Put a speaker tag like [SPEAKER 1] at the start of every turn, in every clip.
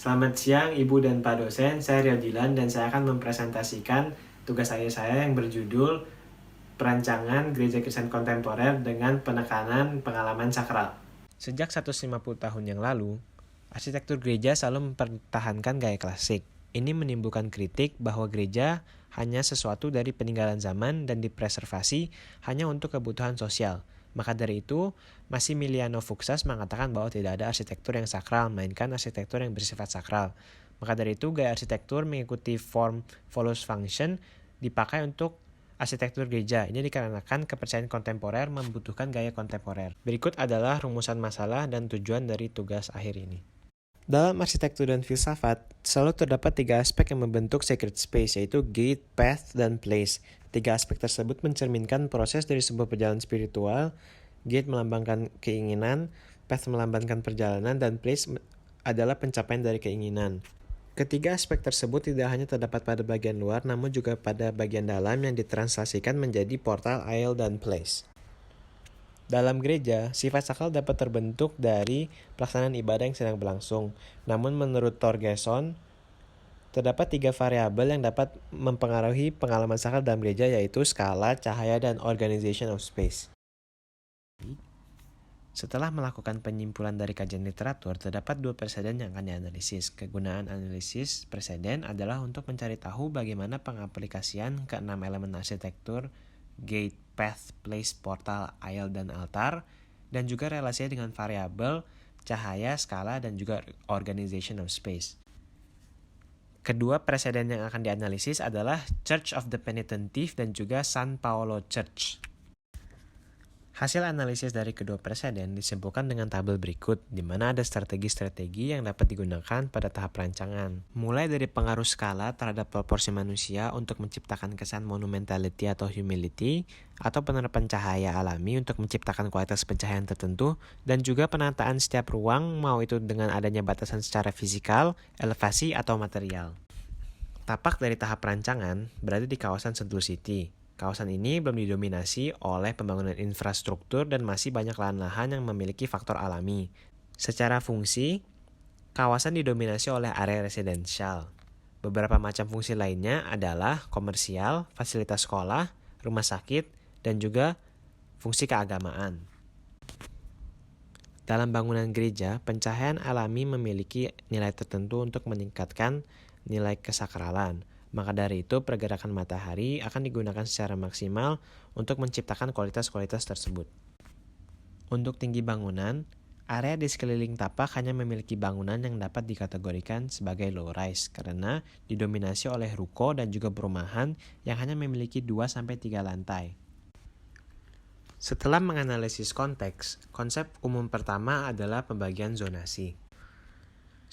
[SPEAKER 1] Selamat siang Ibu dan Pak dosen, saya Rio Dilan dan saya akan mempresentasikan tugas akhir saya yang berjudul Perancangan Gereja Kristen Kontemporer dengan Penekanan Pengalaman Sakral. Sejak 150 tahun yang lalu, arsitektur gereja selalu mempertahankan gaya klasik. Ini menimbulkan kritik bahwa gereja hanya sesuatu dari peninggalan zaman dan dipreservasi hanya untuk kebutuhan sosial. Maka dari itu, Massimiliano Fuksas mengatakan bahwa tidak ada arsitektur yang sakral, melainkan arsitektur yang bersifat sakral. Maka dari itu, gaya arsitektur mengikuti form follows function dipakai untuk arsitektur gereja. Ini dikarenakan kepercayaan kontemporer membutuhkan gaya kontemporer. Berikut adalah rumusan masalah dan tujuan dari tugas akhir ini. Dalam arsitektur dan filsafat, selalu terdapat 3 aspek yang membentuk sacred space, yaitu gate, path, dan place. 3 aspek tersebut mencerminkan proses dari sebuah perjalanan spiritual. Gate melambangkan keinginan, path melambangkan perjalanan, dan place adalah pencapaian dari keinginan. Ketiga aspek tersebut tidak hanya terdapat pada bagian luar, namun juga pada bagian dalam yang ditranslasikan menjadi portal, aisle, dan place. Dalam gereja, sifat sakral dapat terbentuk dari pelaksanaan ibadah yang sedang berlangsung. Namun menurut Torgerson, terdapat 3 variabel yang dapat mempengaruhi pengalaman sakral dalam gereja, yaitu skala, cahaya, dan organization of space. Setelah melakukan penyimpulan dari kajian literatur, terdapat 2 preseden yang akan dianalisis. Kegunaan analisis preseden adalah untuk mencari tahu bagaimana pengaplikasian ke 6 elemen arsitektur, gate, path, place, portal, aisle, dan altar, dan juga relasinya dengan variabel, cahaya, skala, dan juga organization of space. Kedua preseden yang akan dianalisis adalah Church of the Penitent Thief dan juga San Paolo Church. Hasil analisis dari kedua preseden disimpulkan dengan tabel berikut, di mana ada strategi-strategi yang dapat digunakan pada tahap perancangan. Mulai dari pengaruh skala terhadap proporsi manusia untuk menciptakan kesan monumentality atau humility, atau penerapan cahaya alami untuk menciptakan kualitas pencahayaan tertentu, dan juga penataan setiap ruang, mau itu dengan adanya batasan secara fisikal, elevasi, atau material. Tapak dari tahap perancangan berada di kawasan Sentul City. Kawasan ini belum didominasi oleh pembangunan infrastruktur dan masih banyak lahan-lahan yang memiliki faktor alami. Secara fungsi, kawasan didominasi oleh area residensial. Beberapa macam fungsi lainnya adalah komersial, fasilitas sekolah, rumah sakit, dan juga fungsi keagamaan. Dalam bangunan gereja, pencahayaan alami memiliki nilai tertentu untuk meningkatkan nilai kesakralan. Maka dari itu, pergerakan matahari akan digunakan secara maksimal untuk menciptakan kualitas-kualitas tersebut. Untuk tinggi bangunan, area di sekeliling tapak hanya memiliki bangunan yang dapat dikategorikan sebagai low-rise karena didominasi oleh ruko dan juga perumahan yang hanya memiliki 2-3 lantai. Setelah menganalisis konteks, konsep umum pertama adalah pembagian zonasi.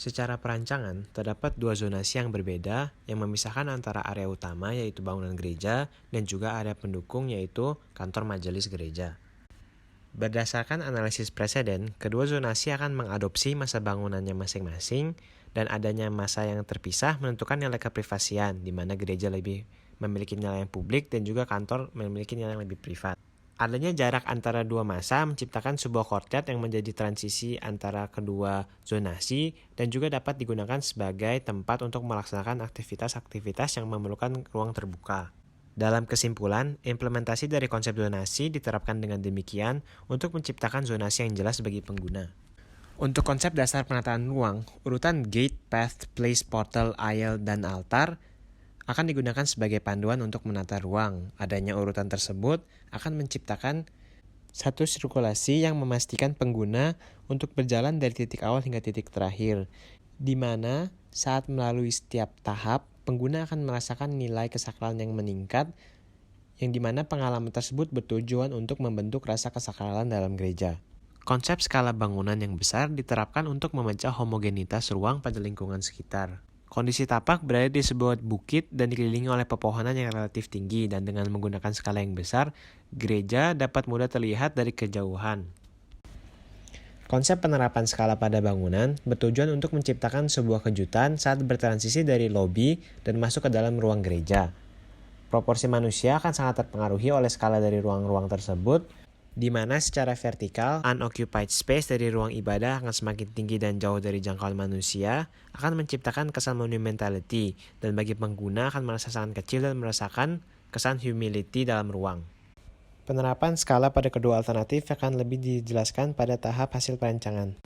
[SPEAKER 1] Secara perancangan, terdapat 2 zonasi yang berbeda yang memisahkan antara area utama yaitu bangunan gereja dan juga area pendukung yaitu kantor majelis gereja. Berdasarkan analisis preseden, kedua zonasi akan mengadopsi masa bangunannya masing-masing dan adanya masa yang terpisah menentukan nilai keprivasian di mana gereja lebih memiliki nilai yang publik dan juga kantor memiliki nilai yang lebih privat. Adanya jarak antara 2 masa menciptakan sebuah courtyard yang menjadi transisi antara kedua zonasi dan juga dapat digunakan sebagai tempat untuk melaksanakan aktivitas-aktivitas yang memerlukan ruang terbuka. Dalam kesimpulan, implementasi dari konsep zonasi diterapkan dengan demikian untuk menciptakan zonasi yang jelas bagi pengguna. Untuk konsep dasar penataan ruang, urutan gate, path, place, portal, aisle, dan altar akan digunakan sebagai panduan untuk menata ruang. Adanya urutan tersebut akan menciptakan satu sirkulasi yang memastikan pengguna untuk berjalan dari titik awal hingga titik terakhir, di mana saat melalui setiap tahap, pengguna akan merasakan nilai kesakralan yang meningkat, yang dimana pengalaman tersebut bertujuan untuk membentuk rasa kesakralan dalam gereja. Konsep skala bangunan yang besar diterapkan untuk memecah homogenitas ruang pada lingkungan sekitar. Kondisi tapak berada di sebuah bukit dan dikelilingi oleh pepohonan yang relatif tinggi, dan dengan menggunakan skala yang besar, gereja dapat mudah terlihat dari kejauhan. Konsep penerapan skala pada bangunan bertujuan untuk menciptakan sebuah kejutan saat bertransisi dari lobi dan masuk ke dalam ruang gereja. Proporsi manusia akan sangat terpengaruhi oleh skala dari ruang-ruang tersebut, di mana secara vertikal, unoccupied space dari ruang ibadah akan semakin tinggi dan jauh dari jangkauan manusia, akan menciptakan kesan monumentality, dan bagi pengguna akan merasa sangat kecil dan merasakan kesan humility dalam ruang. Penerapan skala pada kedua alternatif akan lebih dijelaskan pada tahap hasil perancangan.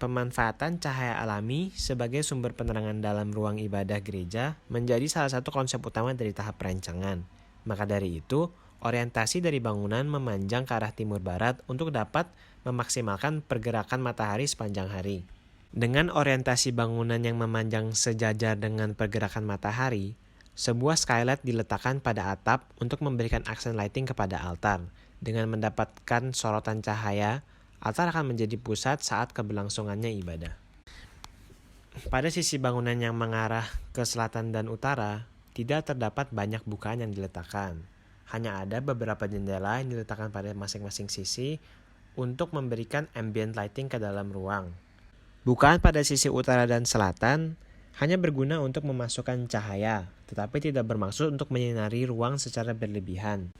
[SPEAKER 1] Pemanfaatan cahaya alami sebagai sumber penerangan dalam ruang ibadah gereja menjadi salah satu konsep utama dari tahap perancangan. Maka dari itu, orientasi dari bangunan memanjang ke arah timur barat untuk dapat memaksimalkan pergerakan matahari sepanjang hari. Dengan orientasi bangunan yang memanjang sejajar dengan pergerakan matahari, sebuah skylight diletakkan pada atap untuk memberikan aksen lighting kepada altar. Dengan mendapatkan sorotan cahaya, altar akan menjadi pusat saat keberlangsungannya ibadah. Pada sisi bangunan yang mengarah ke selatan dan utara, tidak terdapat banyak bukaan yang diletakkan. Hanya ada beberapa jendela yang diletakkan pada masing-masing sisi untuk memberikan ambient lighting ke dalam ruang. Bukaan pada sisi utara dan selatan hanya berguna untuk memasukkan cahaya, tetapi tidak bermaksud untuk menyinari ruang secara berlebihan.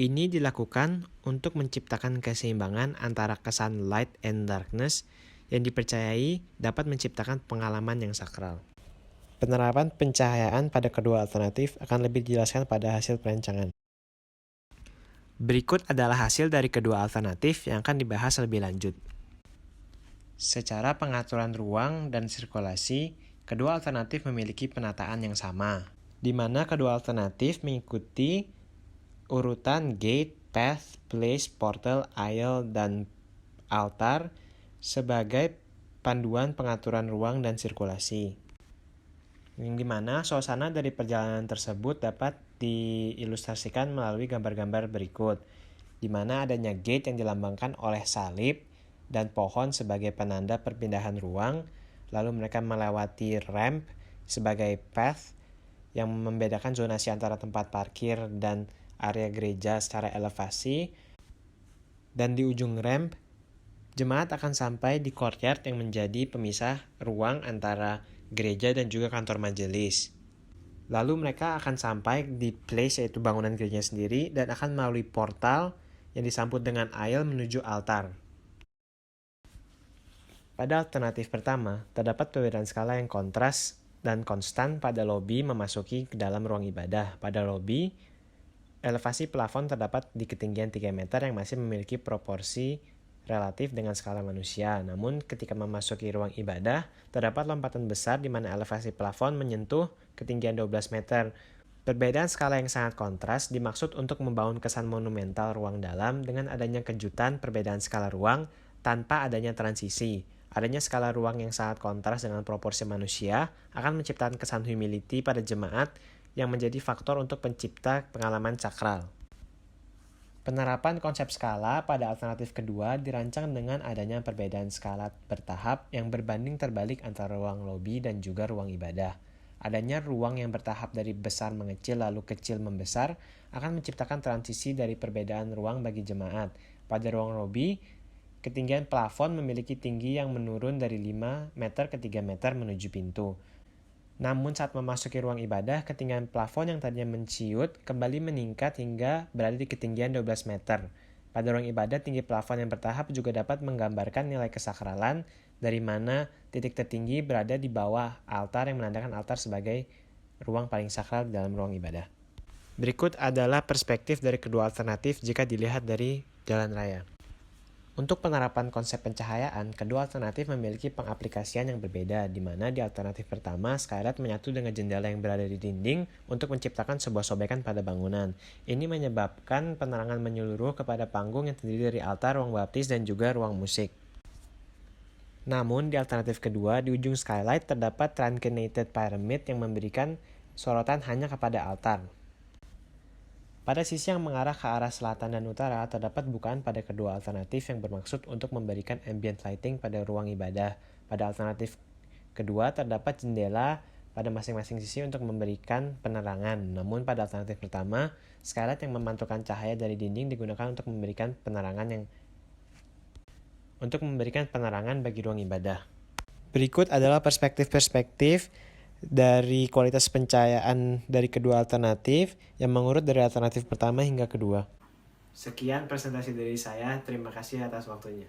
[SPEAKER 1] Ini dilakukan untuk menciptakan keseimbangan antara kesan light and darkness yang dipercayai dapat menciptakan pengalaman yang sakral. Penerapan pencahayaan pada kedua alternatif akan lebih dijelaskan pada hasil perancangan. Berikut adalah hasil dari kedua alternatif yang akan dibahas lebih lanjut. Secara pengaturan ruang dan sirkulasi, kedua alternatif memiliki penataan yang sama, di mana kedua alternatif mengikuti urutan gate, path, place, portal, aisle, dan altar sebagai panduan pengaturan ruang dan sirkulasi. Yang dimana suasana dari perjalanan tersebut dapat diilustrasikan melalui gambar-gambar berikut, di mana adanya gate yang dilambangkan oleh salib dan pohon sebagai penanda perpindahan ruang, lalu mereka melewati ramp sebagai path yang membedakan zonasi antara tempat parkir dan area gereja secara elevasi, dan di ujung ramp, jemaat akan sampai di courtyard yang menjadi pemisah ruang antara gereja dan juga kantor majelis. Lalu mereka akan sampai di place, yaitu bangunan gereja sendiri, dan akan melalui portal yang disambut dengan aisle menuju altar. Pada alternatif pertama, terdapat perbedaan skala yang kontras dan konstan pada lobi memasuki ke dalam ruang ibadah. Pada lobi, elevasi plafon terdapat di ketinggian 3 meter yang masih memiliki proporsi relatif dengan skala manusia. Namun ketika memasuki ruang ibadah, terdapat lompatan besar di mana elevasi plafon menyentuh ketinggian 12 meter. Perbedaan skala yang sangat kontras dimaksud untuk membangun kesan monumental ruang dalam dengan adanya kejutan perbedaan skala ruang tanpa adanya transisi. Adanya skala ruang yang sangat kontras dengan proporsi manusia akan menciptakan kesan humility pada jemaat yang menjadi faktor untuk pencipta pengalaman sakral. Penerapan konsep skala pada alternatif kedua dirancang dengan adanya perbedaan skala bertahap yang berbanding terbalik antara ruang lobi dan juga ruang ibadah. Adanya ruang yang bertahap dari besar mengecil lalu kecil membesar akan menciptakan transisi dari perbedaan ruang bagi jemaat. Pada ruang lobi, ketinggian plafon memiliki tinggi yang menurun dari 5 meter ke 3 meter menuju pintu. Namun saat memasuki ruang ibadah, ketinggian plafon yang tadinya menciut kembali meningkat hingga berada di ketinggian 12 meter. Pada ruang ibadah, tinggi plafon yang bertahap juga dapat menggambarkan nilai kesakralan, dari mana titik tertinggi berada di bawah altar yang menandakan altar sebagai ruang paling sakral di dalam ruang ibadah. Berikut adalah perspektif dari kedua alternatif jika dilihat dari jalan raya. Untuk penerapan konsep pencahayaan, kedua alternatif memiliki pengaplikasian yang berbeda, di mana di alternatif pertama, skylight menyatu dengan jendela yang berada di dinding untuk menciptakan sebuah sobekan pada bangunan. Ini menyebabkan penerangan menyeluruh kepada panggung yang terdiri dari altar, ruang baptis, dan juga ruang musik. Namun, di alternatif kedua, di ujung skylight terdapat truncated pyramid yang memberikan sorotan hanya kepada altar. Pada sisi yang mengarah ke arah selatan dan utara, terdapat bukaan pada kedua alternatif yang bermaksud untuk memberikan ambient lighting pada ruang ibadah. Pada alternatif kedua, terdapat jendela pada masing-masing sisi untuk memberikan penerangan. Namun pada alternatif pertama, skylight yang memantulkan cahaya dari dinding digunakan untuk memberikan penerangan bagi ruang ibadah. Berikut adalah perspektif-perspektif dari kualitas pencahayaan dari kedua alternatif yang mengurut dari alternatif pertama hingga kedua. Sekian presentasi dari saya. Terima kasih atas waktunya.